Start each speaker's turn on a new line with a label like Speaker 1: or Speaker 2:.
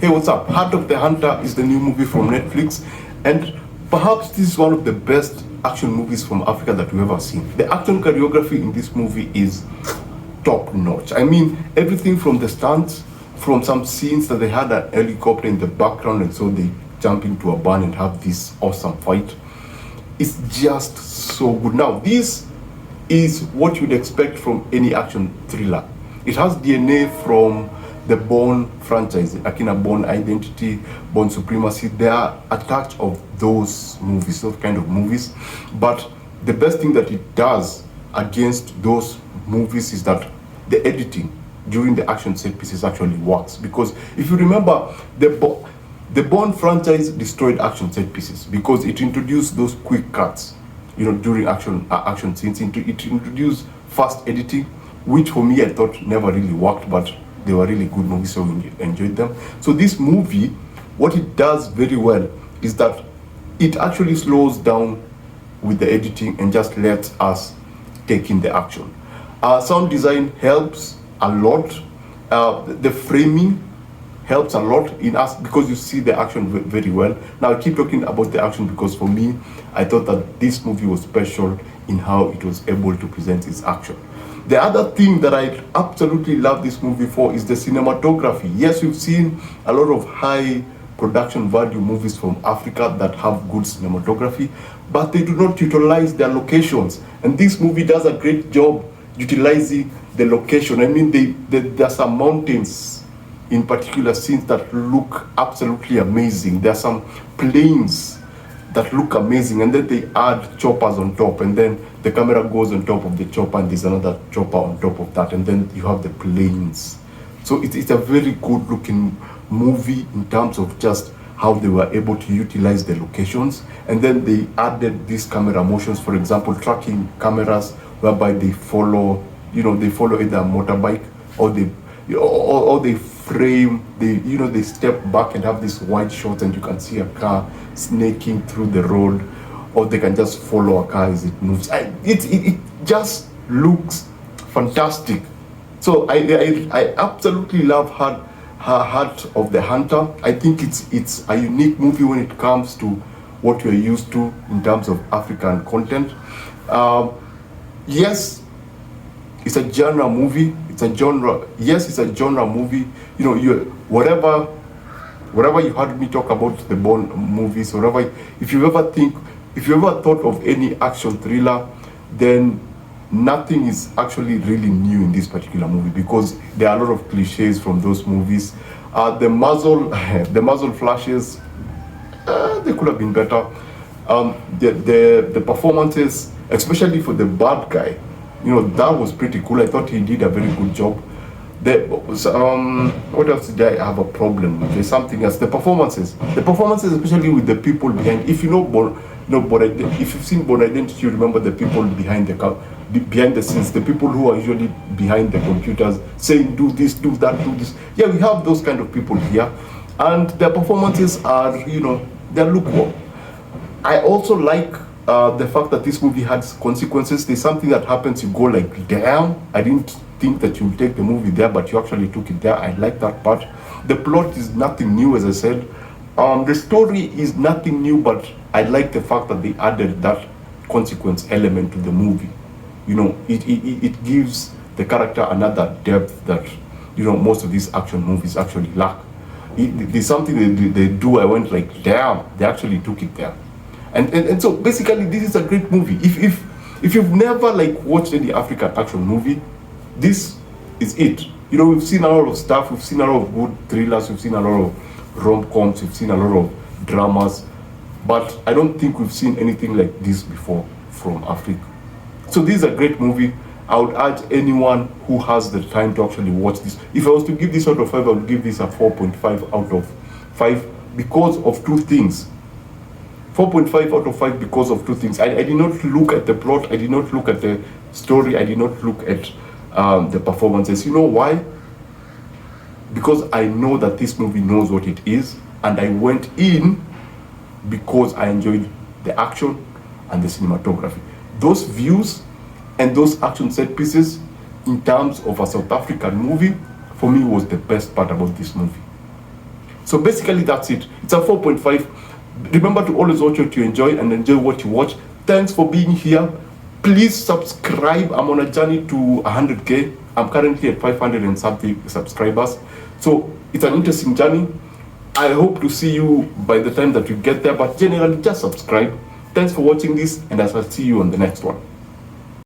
Speaker 1: Hey, what's up? Heart of the Hunter is the new movie from Netflix, and perhaps this is one of the best action movies from Africa that we've ever seen. The action choreography in this movie is top notch. I mean, everything from the stunts, from some scenes that they had an helicopter in the background, and so they jump into a barn and have this awesome fight. It's just so good. Now, this is what you'd expect from any action thriller. It has DNA from the Bourne franchise, Akina Bourne Identity, Bourne Supremacy. They are a touch of those movies, those kind of movies. But the best thing that it does against those movies is that the editing during the action set pieces actually works. Because if you remember, the Bourne franchise destroyed action set pieces because it introduced those quick cuts, during action scenes. It introduced fast editing, which for me I thought never really worked, but they were really good movies, so we enjoyed them. So this movie, what it does very well is that it actually slows down with the editing and just lets us take in the action. Sound design helps a lot. The framing helps a lot in us because you see the action very well. Now I keep talking about the action because for me, I thought that this movie was special in how it was able to present its action. The other thing that I absolutely love this movie for is the cinematography. Yes, we've seen a lot of high production value movies from Africa that have good cinematography, but they do not utilize their locations. And this movie does a great job utilizing the location. I mean, there are some mountains in particular scenes that look absolutely amazing. There are some plains that look amazing, and then they add choppers on top, and then the camera goes on top of the chopper, and there's another chopper on top of that, and then you have the planes. So it's a very good looking movie in terms of just how they were able to utilize the locations. And then they added these camera motions, for example, tracking cameras, whereby they follow either a motorbike or they frame, they step back and have this wide shot, and you can see a car snaking through the road, or they can just follow a car as it moves. It just looks fantastic. So I absolutely love Heart of the Hunter. I think it's a unique movie when it comes to what we're used to in terms of African content. Yes, it's a genre movie. It's a genre. Yes, it's a genre movie. Whatever you heard me talk about the Bourne movies, if you ever thought of any action thriller, then nothing is actually really new in this particular movie, because there are a lot of cliches from those movies. The muzzle flashes, they could have been better. The performances, especially for the bad guy, that was pretty cool. I thought he did a very good job. What else did I have a problem with? There's something else. The performances, especially with the people behind. If if you've seen Bourne Identity, you remember the people behind the scenes, the people who are usually behind the computers saying, do this, do that, do this. Yeah, we have those kind of people here, and their performances are, they're lukewarm. I also like the fact that this movie has consequences. There's something that happens, you go like, damn, I didn't think that you would take the movie there, but you actually took it there. I like that part. The plot is nothing new, as I said. The story is nothing new, but I like the fact that they added that consequence element to the movie. It gives the character another depth that most of these action movies actually lack. There's something they do. I went like, damn, they actually took it there. And so basically, this is a great movie. If you've never watched any African action movie, this is it. We've seen a lot of stuff. We've seen a lot of good thrillers. We've seen a lot of rom-coms. We've seen a lot of dramas, but I don't think we've seen anything like this before from Africa. So this is a great movie. I would urge anyone who has the time to actually watch this. If I was to give this out of 5, I would give this a 4.5 out of 5 because of two things. 4.5 out of 5 because of two things. I did not look at the plot. I did not look at the story. I did not look at the performances. You know why? Because I know that this movie knows what it is, and I went in because I enjoyed the action and the cinematography. Those views and those action set pieces, in terms of a South African movie, for me was the best part about this movie. So basically that's it. It's a 4.5. Remember to always watch what you enjoy and enjoy what you watch. Thanks for being here. Please subscribe. I'm on a journey to 100k. I'm currently at 500 and something subscribers. So it's an interesting journey. I hope to see you by the time that you get there, but generally just subscribe. Thanks for watching this, and I shall see you on the next one.